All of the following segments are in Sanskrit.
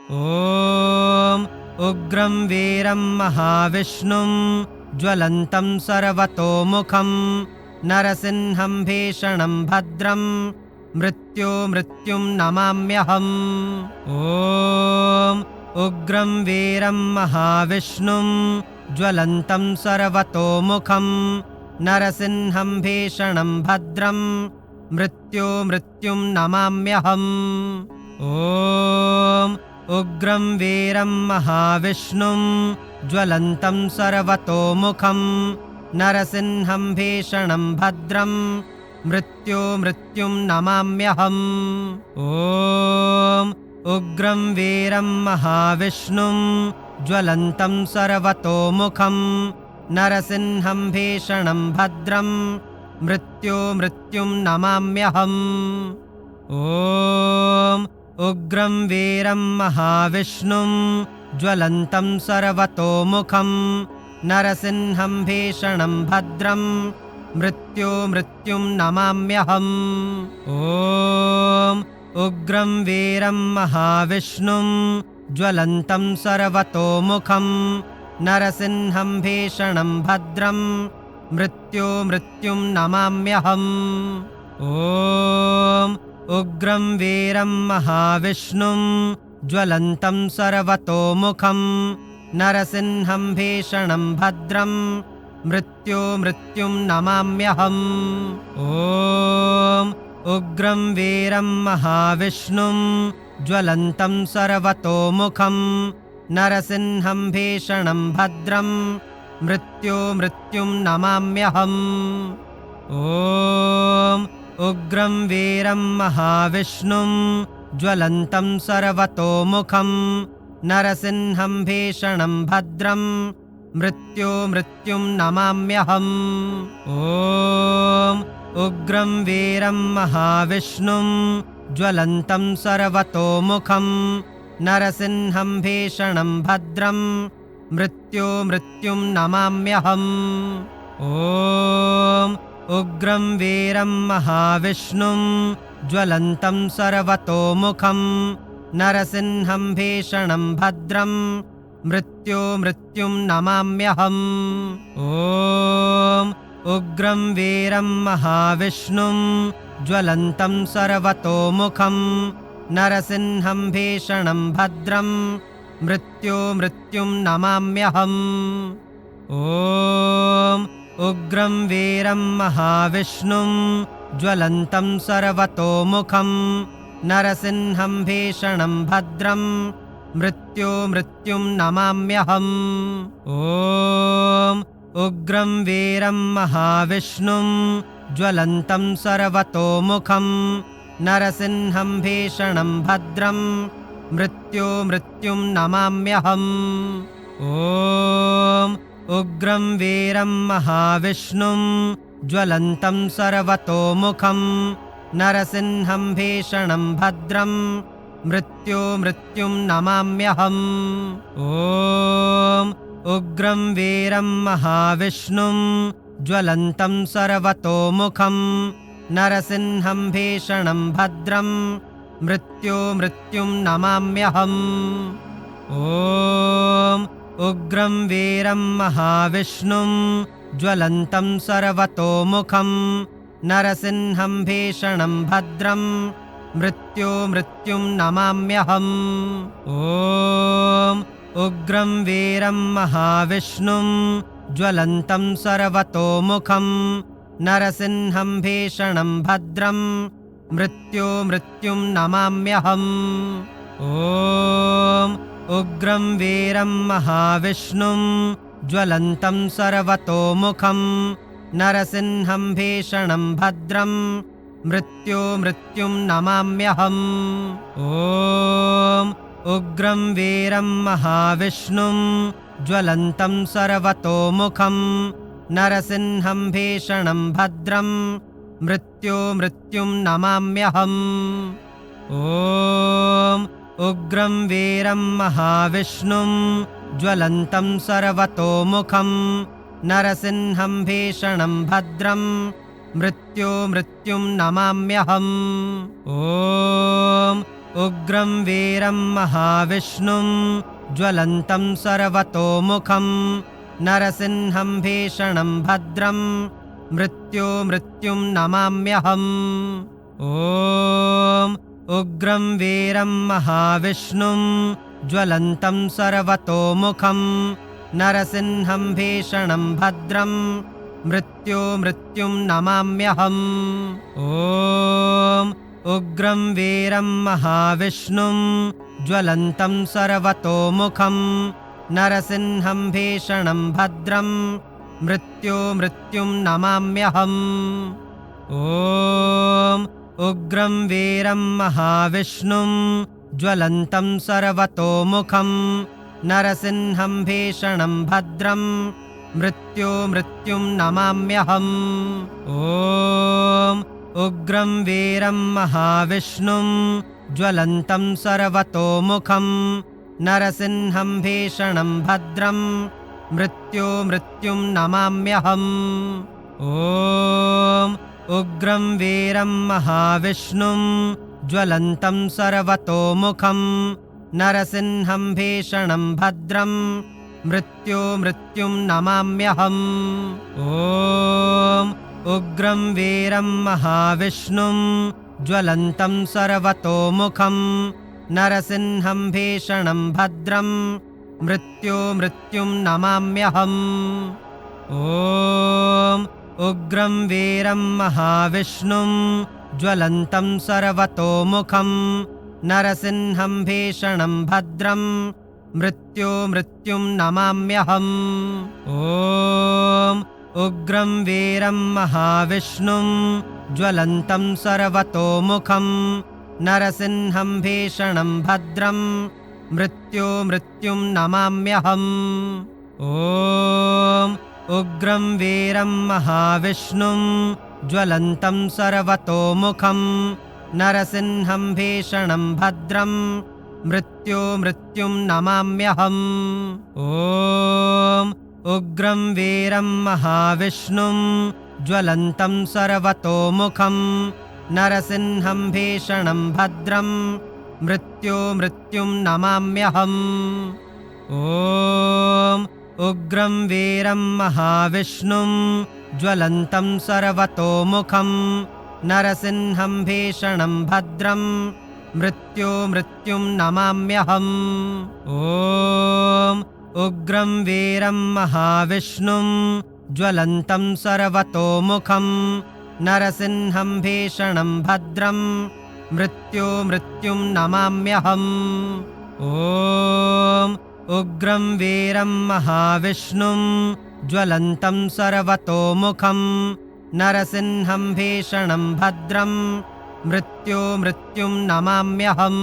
ॐ उग्रं वीरं महाविष्णुं ज्वलन्तं सर्वतोमुखं नरसिंहं भीषणं भद्रं मृत्युं नमाम्यहम्। ॐ उग्रं वीरं महाविष्णुं ज्वलन्तं सर्वतोमुखं नरसिंहं भीषणं भद्रं मृत्युं नमाम्यहम्। ॐ उग्रं वीरं महाविष्णुं ज्वलन्तं सर्वतोमुखं नरसिंहं भीषणं भद्रं मृत्युं नमाम्यहम्। ॐ उग्रं वीरं महाविष्णुं ज्वलन्तं सर्वतोमुखं नरसिंहं भीषणं भद्रं मृत्युं नमाम्यहम्। ॐ उग्रं वीरं महाविष्णुं ज्वलन्तं सर्वतोमुखं नरसिंहं भीषणं भद्रं मृत्युं नमाम्यहम्। ॐ उग्रं वीरं महाविष्णुं ज्वलन्तं सर्वतोमुखं नरसिंहं भीषणं भद्रं मृत्युं नमाम्यहम्। ॐ उग्रं वीरं महाविष्णुं ज्वलन्तं सर्वतोमुखं नरसिंहं भीषणं भद्रं मृत्युं नमाम्यहम्। ॐ उग्रं वीरं महाविष्णुं ज्वलन्तं सर्वतोमुखं नरसिंहं भीषणं भद्रं मृत्युं नमाम्यहम्। ॐ उग्रं वीरं महाविष्णुं ज्वलन्तं सर्वतोमुखं नरसिंहं भीषणं भद्रं मृत्युं नमाम्यहम्। ॐ उग्रं वीरं महाविष्णुं ज्वलन्तं सर्वतोमुखं नरसिंहं भीषणं भद्रं मृत्युं नमाम्यहम्। ॐ उग्रं वीरं महाविष्णुं ज्वलन्तं सर्वतोमुखं नरसिंहं भीषणं भद्रं मृत्युं नमाम्यहम्। ॐ उग्रं वीरं महाविष्णुं ज्वलन्तं सर्वतोमुखं नरसिंहं भीषणं भद्रं मृत्युं नमाम्यहम्। ॐ उग्रं वीरं महाविष्णुं ज्वलन्तं सर्वतोमुखं नरसिंहं भीषणं भद्रं मृत्युं नमाम्यहम्। ॐ उग्रं वीरं महाविष्णुं ज्वलन्तं सर्वतोमुखं नरसिंहं भीषणं भद्रं मृत्युं नमाम्यहम्। ॐ उग्रं वीरं महाविष्णुं ज्वलन्तं सर्वतोमुखं नरसिंहं भीषणं भद्रं मृत्युं नमाम्यहम्। ॐ उग्रं वीरं महाविष्णुं ज्वलन्तं सर्वतोमुखं नरसिंहं भीषणं भद्रं मृत्युं नमाम्यहम्। ॐ उग्रं वीरं महाविष्णुं ज्वलन्तं सर्वतोमुखं नरसिंहं भीषणं भद्रं मृत्युं नमाम्यहम्। ॐ उग्रं वीरं महाविष्णुं ज्वलन्तं सर्वतोमुखं नरसिंहं भीषणं भद्रं मृत्युं नमाम्यहम्। ॐ उग्रं वीरं महाविष्णुं ज्वलन्तं सर्वतोमुखं नरसिंहं भीषणं भद्रं मृत्युं नमाम्यहम्। ॐ उग्रं वीरं महाविष्णुं ज्वलन्तं सर्वतोमुखं नरसिंहं भीषणं भद्रं मृत्युं नमाम्यहम्। ॐ उग्रं वीरं महाविष्णुं ज्वलन्तं सर्वतोमुखं नरसिंहं भीषणं भद्रं मृत्युं नमाम्यहम्। ॐ उग्रं वीरं महाविष्णुं ज्वलन्तं सर्वतोमुखं नरसिंहं भीषणं भद्रं मृत्युं नमाम्यहम्। ॐ उग्रं वीरं महाविष्णुं ज्वलन्तं सर्वतोमुखं नरसिंहं भीषणं भद्रं मृत्युं नमाम्यहम्। ॐ उग्रं वीरं महाविष्णुं ज्वलन्तं सर्वतोमुखं नरसिंहं भीषणं भद्रं मृत्युं नमाम्यहम्। ॐ उग्रं वीरं महाविष्णुं ज्वलन्तं सर्वतोमुखं नरसिंहं भीषणं भद्रं मृत्युं नमाम्यहम्। ॐ उग्रं वीरं महाविष्णुं ज्वलन्तं सर्वतोमुखं नरसिंहं भीषणं भद्रं मृत्युं नमाम्यहम्। ॐ उग्रं वीरं महाविष्णुं ज्वलन्तं सर्वतोमुखं नरसिंहं भीषणं भद्रं मृत्युं नमाम्यहम्। ॐ उग्रं वीरं महाविष्णुं ज्वलन्तं सर्वतोमुखं नरसिंहं भीषणं भद्रं मृत्युं नमाम्यहम्। ॐ उग्रं वीरं महाविष्णुं ज्वलन्तं सर्वतोमुखं नरसिंहं भीषणं भद्रं मृत्युं नमाम्यहम्। ॐ उग्रं वीरं महाविष्णुं ज्वलन्तं सर्वतोमुखं नरसिंहं भीषणं भद्रं मृत्युं नमाम्यहम्। ॐ उग्रं वीरं महाविष्णुं ज्वलन्तं सर्वतोमुखं नरसिंहं भीषणं भद्रं मृत्युं नमाम्यहम्। ॐ उग्रं वीरं महाविष्णुं ज्वलन्तं सर्वतोमुखं नरसिंहं भीषणं भद्रं मृत्युं नमाम्यहम्। ॐ उग्रं वीरं महाविष्णुं ज्वलन्तं सर्वतोमुखं नरसिंहं भीषणं भद्रं मृत्युं नमाम्यहम्। ॐ उग्रं वीरं महाविष्णुं ज्वलन्तं सर्वतोमुखं नरसिंहं भीषणं भद्रं मृत्युं नमाम्यहम्। ॐ उग्रं वीरं महाविष्णुं ज्वलन्तं सर्वतोमुखं नरसिंहं भीषणं भद्रं मृत्युं नमाम्यहम्।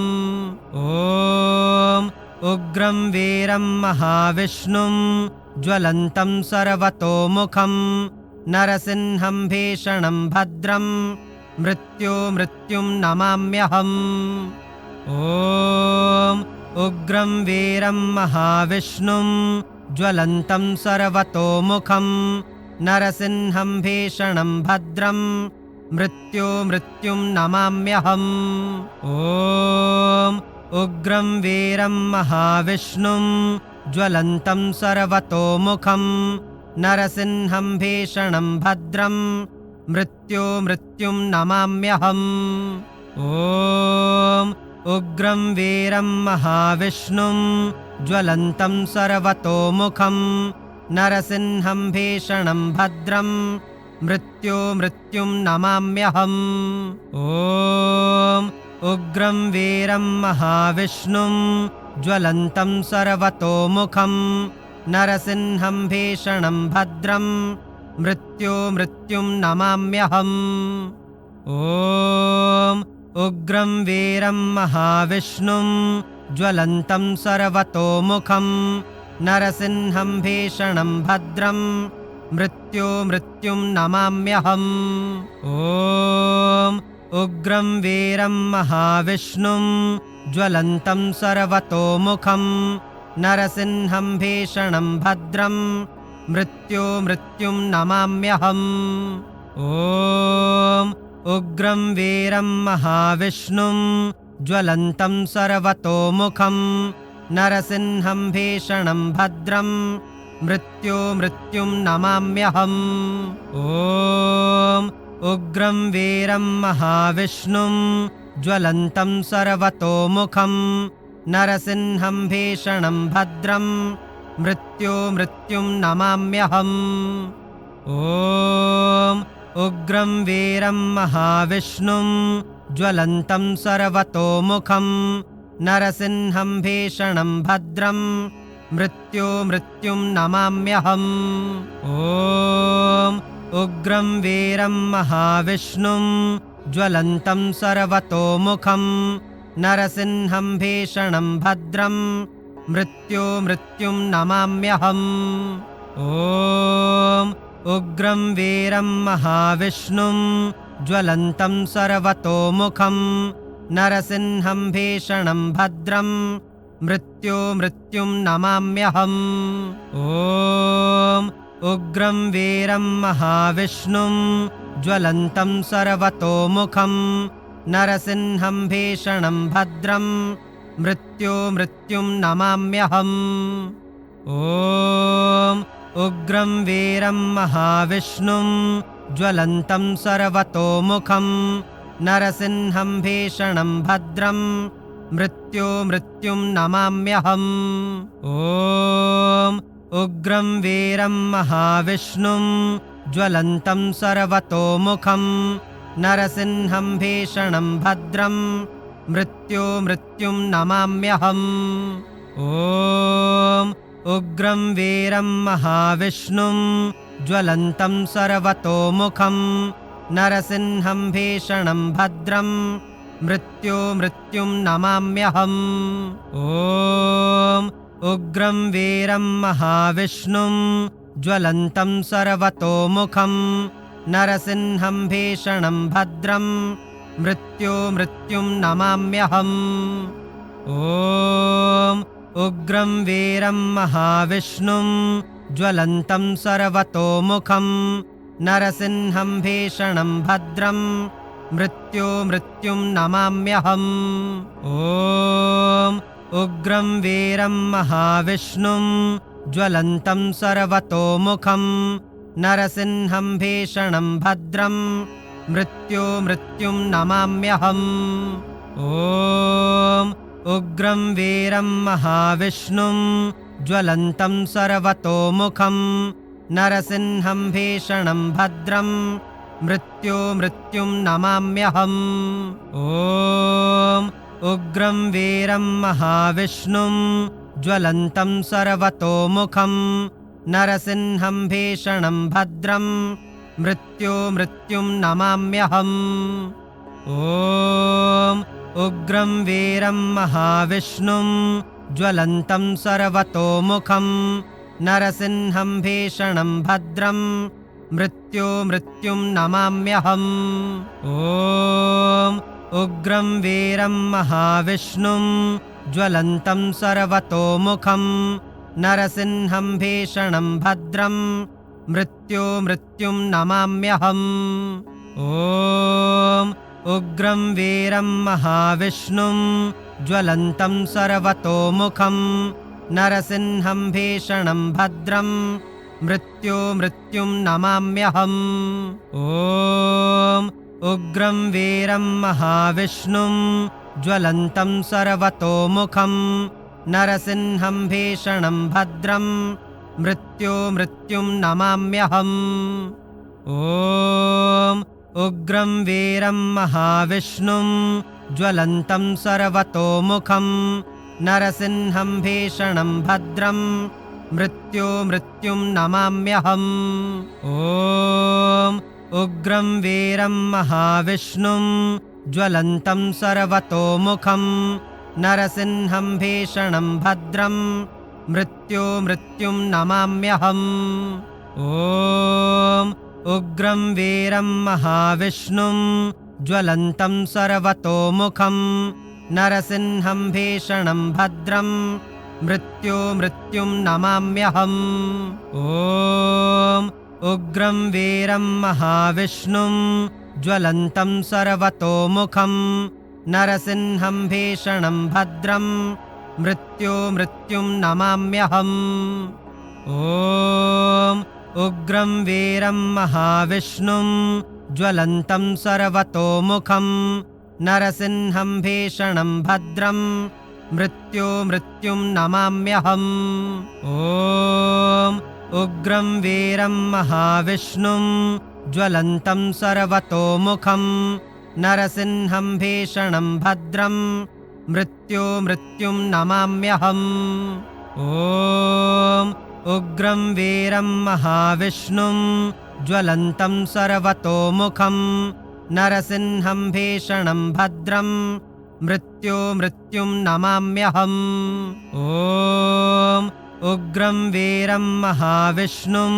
ॐ उग्रं वीरं महाविष्णुं ज्वलन्तं सर्वतोमुखं नरसिंहं भीषणं भद्रं मृत्युं नमाम्यहम्। ॐ उग्रं वीरं महाविष्णुं ज्वलन्तं सर्वतोमुखं नरसिंहं भीषणं भद्रं मृत्युं नमाम्यहम्। ॐ उग्रं वीरं महाविष्णुं ज्वलन्तं सर्वतोमुखं नरसिंहं भीषणं भद्रं मृत्युं नमाम्यहम्। ॐ उग्रं वीरं महाविष्णुं ज्वलन्तं सर्वतोमुखं नरसिंहं भीषणं भद्रं मृत्युं नमाम्यहम्। ॐ उग्रं वीरं महाविष्णुं ज्वलन्तं सर्वतोमुखं नरसिंहं भीषणं भद्रं मृत्युं नमाम्यहम्। ॐ उग्रं वीरं महाविष्णुं ज्वलन्तं सर्वतोमुखं नरसिंहं भीषणं भद्रं मृत्युं नमाम्यहम्। ॐ उग्रं वीरं महाविष्णुं ज्वलन्तं सर्वतोमुखं नरसिंहं भीषणं भद्रं मृत्युं नमाम्यहम्। ॐ उग्रं वीरं महाविष्णुं ज्वलन्तं सर्वतोमुखं नरसिंहं भीषणं भद्रं मृत्युं नमाम्यहम्। ॐ उग्रं वीरं महाविष्णुं ज्वलन्तं सर्वतोमुखं नरसिंहं भीषणं भद्रं मृत्युं नमाम्यहम्। ॐ उग्रं वीरं महाविष्णुं ज्वलन्तं सर्वतोमुखं नरसिंहं भीषणं भद्रं मृत्युं नमाम्यहम्। ॐ उग्रं वीरं महाविष्णुं ज्वलन्तं सर्वतोमुखं नरसिंहं भीषणं भद्रं मृत्युं नमाम्यहम्। ॐ उग्रं वीरं महाविष्णुं ज्वलन्तं सर्वतोमुखं नरसिंहं भीषणं भद्रं मृत्युं नमाम्यहम्। ॐ उग्रं वीरं महाविष्णुं ज्वलन्तं सर्वतोमुखं नरसिंहं भीषणं भद्रं मृत्युं नमाम्यहम्। ॐ उग्रं वीरं महाविष्णुं ज्वलन्तं सर्वतोमुखं नरसिंहं भीषणं भद्रं मृत्युं नमाम्यहम्। ॐ उग्रं वीरं महाविष्णुं ज्वलन्तं सर्वतोमुखं नरसिंहं भीषणं भद्रं मृत्युं नमाम्यहम्। ॐ उग्रं वीरं महाविष्णुं ज्वलन्तं सर्वतोमुखं नरसिंहं भीषणं भद्रं मृत्युं नमाम्यहम्। ॐ उग्रं वीरं महाविष्णुं ज्वलन्तं सर्वतोमुखं नरसिंहं भीषणं भद्रं मृत्युं नमाम्यहम्। ॐ उग्रं वीरं महाविष्णुं ज्वलन्तं सर्वतोमुखं नरसिंहं भीषणं भद्रं मृत्युं नमाम्यहम्। ॐ उग्रं वीरं महाविष्णुं ज्वलन्तं सर्वतोमुखं नरसिंहं भीषणं भद्रं मृत्युं नमाम्यहम्। ॐ उग्रं वीरं महाविष्णुं ज्वलन्तं सर्वतोमुखं नरसिंहं भीषणं भद्रं मृत्युं नमाम्यहम्। ॐ उग्रं वीरं महाविष्णुं ज्वलन्तं सर्वतोमुखं नरसिंहं भीषणं भद्रं मृत्युं नमाम्यहम्। ॐ उग्रं वीरं महाविष्णुं ज्वलन्तं सर्वतोमुखं नरसिंहं भीषणं भद्रं मृत्युं नमाम्यहम्। ॐ उग्रं वीरं महाविष्णुं ज्वलन्तं सर्वतोमुखं नरसिंहं भीषणं भद्रं मृत्युं नमाम्यहम्। ॐ उग्रं वीरं महाविष्णुं ज्वलन्तं सर्वतोमुखं नरसिंहं भीषणं भद्रं मृत्युं नमाम्यहम्। ॐ उग्रं वीरं महाविष्णुं ज्वलन्तं सर्वतोमुखं नरसिंहं भीषणं भद्रं मृत्युं नमाम्यहम्। ॐ उग्रं वीरं महाविष्णुं ज्वलन्तं सर्वतोमुखं नरसिंहं भीषणं भद्रं मृत्युं नमाम्यहम्। ॐ उग्रं वीरं महाविष्णुं ज्वलन्तं सर्वतोमुखं नरसिंहं भीषणं भद्रं मृत्युं नमाम्यहम्। ॐ उग्रं वीरं महाविष्णुं ज्वलन्तं सर्वतोमुखं नरसिंहं भीषणं भद्रं मृत्युं नमाम्यहम्। ॐ उग्रं वीरं महाविष्णुं ज्वलन्तं सर्वतोमुखं नरसिंहं भीषणं भद्रं मृत्युं नमाम्यहम्। ॐ उग्रं वीरं महाविष्णुं ज्वलन्तं सर्वतोमुखं नरसिंहं भीषणं भद्रं मृत्युं नमाम्यहम्। ॐ उग्रं वीरं महाविष्णुं ज्वलन्तं सर्वतोमुखं नरसिंहं भीषणं भद्रं मृत्युं नमाम्यहम्। ॐ उग्रं वीरं महाविष्णुं ज्वलन्तं सर्वतोमुखं नरसिंहं भीषणं भद्रं मृत्युं नमाम्यहम्। ॐ उग्रं वीरं महाविष्णुं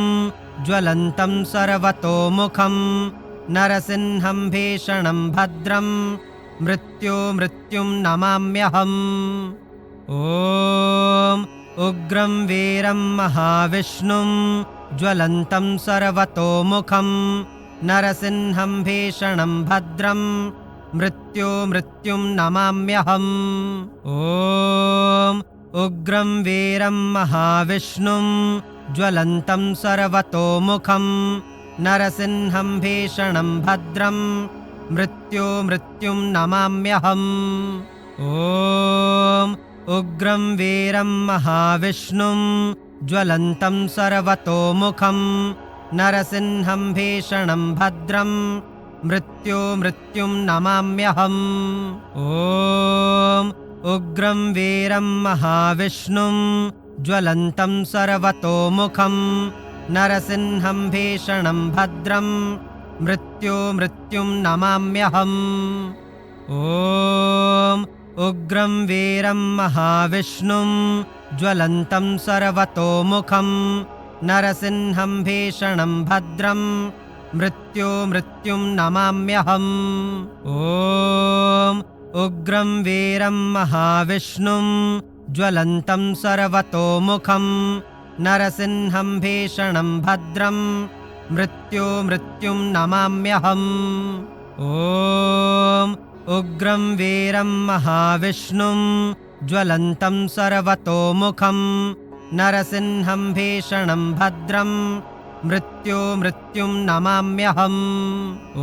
ज्वलन्तं सर्वतोमुखं नरसिंहं भीषणं भद्रं मृत्युं नमाम्यहम्। ॐ उग्रं वीरं महाविष्णुं ज्वलन्तं सर्वतोमुखं नरसिंहं भीषणं भद्रं मृत्युं नमाम्यहम्। ॐ उग्रं वीरं महाविष्णुं ज्वलन्तं सर्वतोमुखं नरसिंहं भीषणं भद्रं मृत्युं नमाम्यहम्। ॐ उग्रं वीरं महाविष्णुं ज्वलन्तं सर्वतोमुखं नरसिंहं भीषणं भद्रं मृत्युं नमाम्यहम्। ॐ उग्रं वीरं महाविष्णुं ज्वलन्तं सर्वतोमुखं नरसिंहं भीषणं भद्रं मृत्युं नमाम्यहम्। ॐ उग्रं वीरं महाविष्णुं ज्वलन्तं सर्वतोमुखं नरसिंहं भीषणं भद्रं मृत्युं नमाम्यहम्। ॐ उग्रं वीरं महाविष्णुं ज्वलन्तं सर्वतोमुखं नरसिंहं भीषणं भद्रं मृत्युं नमाम्यहम्। ॐ उग्रं वीरं महाविष्णुं ज्वलन्तं सर्वतोमुखं नरसिंहं भीषणं भद्रं मृत्युं नमाम्यहम्।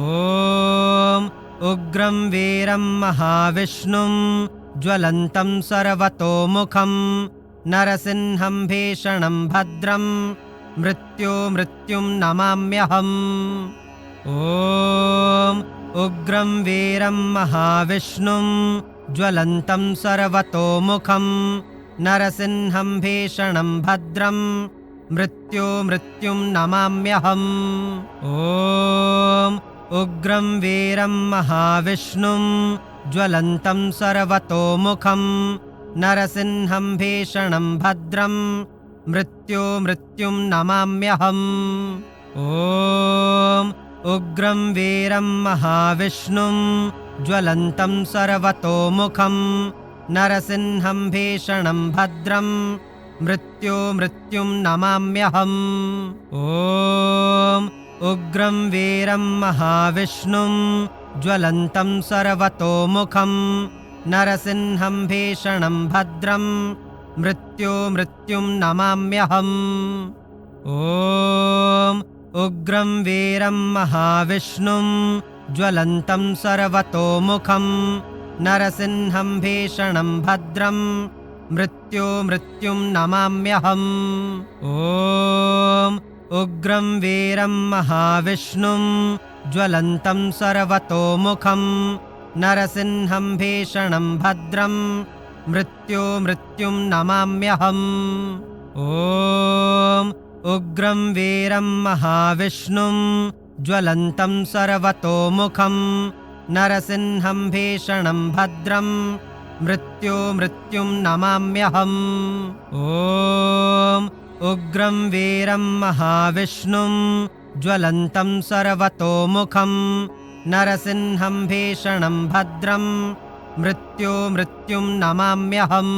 ॐ उग्रं वीरं महाविष्णुं ज्वलन्तं सर्वतोमुखं नरसिंहं भीषणं भद्रं मृत्युं नमाम्यहम्। ॐ उग्रं वीरं महाविष्णुं ज्वलन्तं सर्वतोमुखं नरसिंहं भीषणं भद्रं मृत्युं नमाम्यहम्। ॐ उग्रं वीरं महाविष्णुं ज्वलन्तं सर्वतोमुखं नरसिंहं भीषणं भद्रं मृत्युं नमाम्यहम्। ॐ उग्रं वीरं महाविष्णुं ज्वलन्तं सर्वतोमुखं नरसिंहं भीषणं भद्रं मृत्युं नमाम्यहम्। ॐ उग्रं वीरं महाविष्णुं ज्वलन्तं सर्वतोमुखं नरसिंहं भीषणं भद्रं मृत्युं नमाम्यहम्। ॐ उग्रं वीरं महाविष्णुं ज्वलन्तं सर्वतोमुखं नरसिंहं भीषणं भद्रं मृत्युं नमाम्यहम्। ॐ उग्रं वीरं महाविष्णुं ज्वलन्तं सर्वतोमुखं नरसिंहं भीषणं भद्रं मृत्युं नमाम्यहम्। ॐ उग्रं वीरं महाविष्णुं ज्वलन्तं सर्वतोमुखं नरसिंहं भीषणं भद्रं मृत्युं नमाम्यहम्। ॐ उग्रं वीरं महाविष्णुं ज्वलन्तं सर्वतोमुखं नरसिंहं भीषणं भद्रं मृत्युं नमाम्यहम्।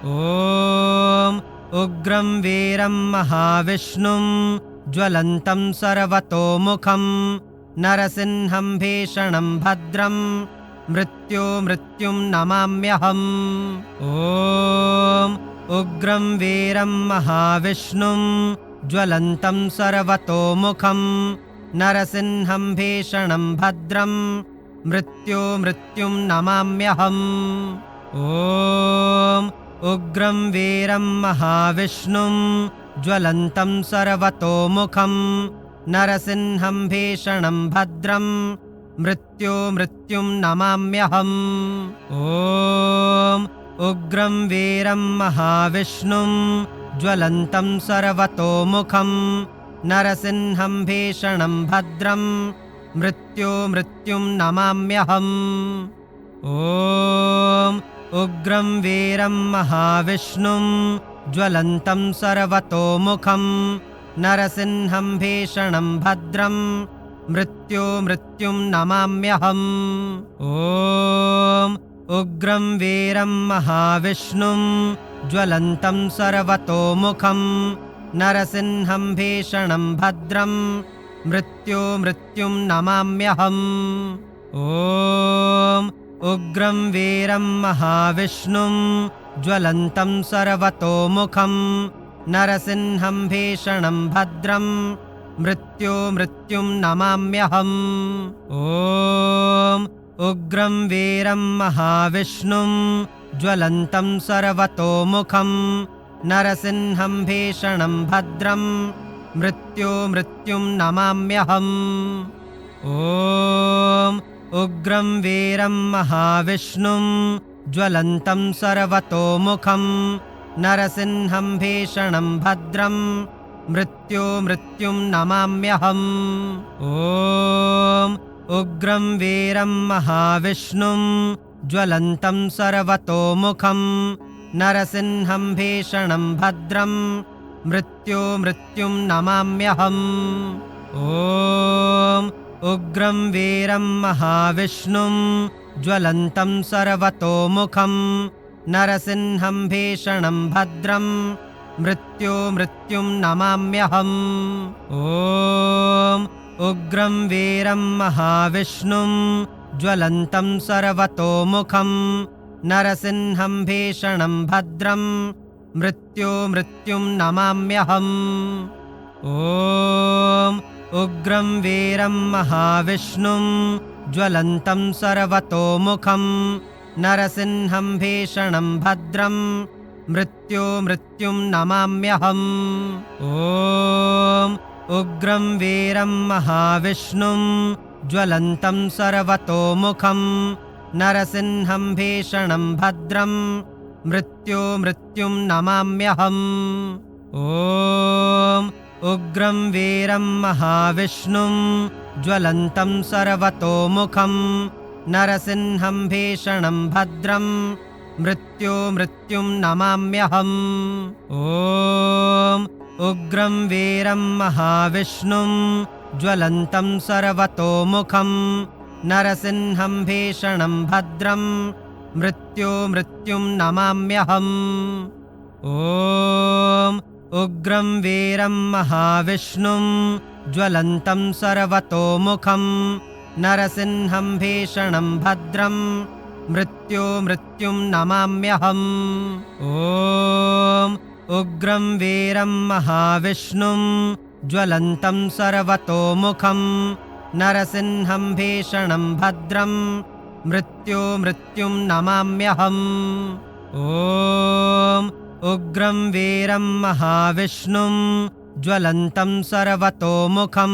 ॐ उग्रं वीरं महाविष्णुं ज्वलन्तं सर्वतोमुखं नरसिंहं भीषणं भद्रं मृत्यो मृत्युं नमाम्यहम्। ॐ उग्रं वीरं महाविष्णुं ज्वलन्तं सर्वतोमुखं नरसिंहं भीषणं भद्रं मृत्यो मृत्युं नमाम्यहम्। ॐ उग्रं वीरं महाविष्णुं ज्वलन्तं सर्वतोमुखं नरसिंहं भीषणं भद्रं मृत्यो मृत्युं नमाम्यहम्। ॐ उग्रं वीरं महाविष्णुं ज्वलन्तं सर्वतोमुखं नरसिंहं भीषणं भद्रं मृत्यो मृत्युं नमाम्यहम्। ॐ उग्रं वीरं महाविष्णुं ज्वलन्तं सर्वतोमुखं नरसिंहं भीषणं भद्रं मृत्यो मृत्युं नमाम्यहम्। ॐ उग्रं वीरं महाविष्णुं ज्वलन्तं सर्वतोमुखं नरसिंहं भीषणं भद्रं मृत्यो मृत्युं नमाम्यहम्। ॐ उग्रं वीरं महाविष्णुं ज्वलन्तं सर्वतोमुखं नरसिंहं भीषणं भद्रं मृत्यो मृत्युं नमाम्यहम्। ॐ उग्रं वीरं महाविष्णुं ज्वलन्तं सर्वतोमुखं नरसिंहं भीषणं भद्रं मृत्यो मृत्युं नमाम्यहम्। ॐ उग्रं वीरं महाविष्णुं ज्वलन्तं सर्वतोमुखं नरसिंहं भीषणं भद्रं मृत्यो मृत्युं नमाम्यहम्। ॐ उग्रं वीरं महाविष्णुं ज्वलन्तं सर्वतोमुखं नरसिंहं भीषणं भद्रं मृत्यो मृत्युं नमाम्यहम्। ॐ उग्रं वीरं महाविष्णुं ज्वलन्तं सर्वतोमुखं नरसिंहं भीषणं भद्रं मृत्यो मृत्युं नमाम्यहम्। ॐ उग्रं वीरं महाविष्णुं ज्वलन्तं सर्वतोमुखं नरसिंहं भीषणं भद्रं मृत्यो मृत्युं नमाम्यहम्। ॐ उग्रं वीरं महाविष्णुं ज्वलन्तं सर्वतोमुखं नरसिंहं भीषणं भद्रं मृत्यो मृत्युं नमाम्यहम्। ॐ उग्रं वीरं महाविष्णुं ज्वलन्तं सर्वतोमुखं नरसिंहं भीषणं भद्रं मृत्यो मृत्युं नमाम्यहम्। ॐ उग्रं वीरं महाविष्णुं ज्वलन्तं सर्वतोमुखं नरसिंहं भीषणं भद्रं मृत्यो मृत्युं नमाम्यहम्। ॐ उग्रं वीरं महाविष्णुं ज्वलन्तं सर्वतोमुखं नरसिंहं भीषणं भद्रं मृत्यो मृत्युं नमाम्यहम्। ॐ उग्रं वीरं महाविष्णुं ज्वलन्तं सर्वतोमुखं नरसिंहं भीषणं भद्रं मृत्यो मृत्युं नमाम्यहम्। ॐ उग्रं वीरं महाविष्णुं ज्वलन्तं सर्वतोमुखं नरसिंहं भीषणं भद्रं मृत्यो मृत्युं नमाम्यहम्। ॐ उग्रं वीरं महाविष्णुं ज्वलन्तं सर्वतोमुखं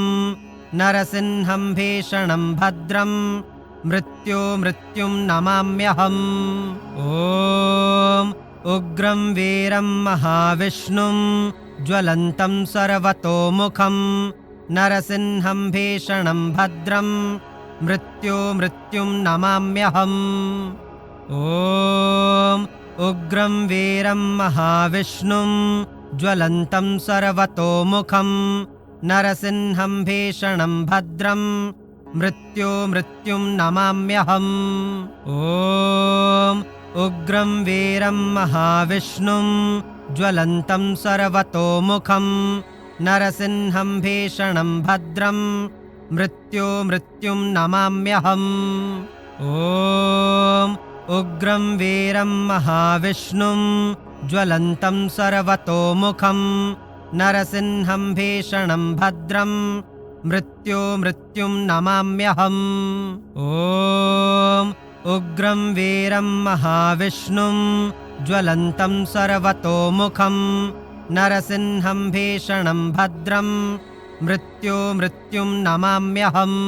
नरसिंहं भीषणं भद्रं मृत्यो मृत्युं नमाम्यहम्। ॐ उग्रं वीरं महाविष्णुं ज्वलन्तं सर्वतोमुखं नरसिंहं भीषणं भद्रं मृत्यो मृत्युं नमाम्यहम्। ॐ उग्रं वीरं महाविष्णुं ज्वलन्तं सर्वतोमुखं नरसिंहं भीषणं भद्रं मृत्यो मृत्युं नमाम्यहम्। ॐ उग्रं वीरं महाविष्णुं ज्वलन्तं सर्वतोमुखं नरसिंहं भीषणं भद्रं मृत्यो मृत्युं नमाम्यहम्। ॐ उग्रं वीरं महाविष्णुं ज्वलन्तं सर्वतोमुखं नरसिंहं भीषणं भद्रं मृत्युं नमाम्यहम् ॐ उग्रं वीरं महाविष्णुं ज्वलन्तं सर्वतोमुखं नरसिंहं भीषणं भद्रं मृत्युं नमाम्यहम्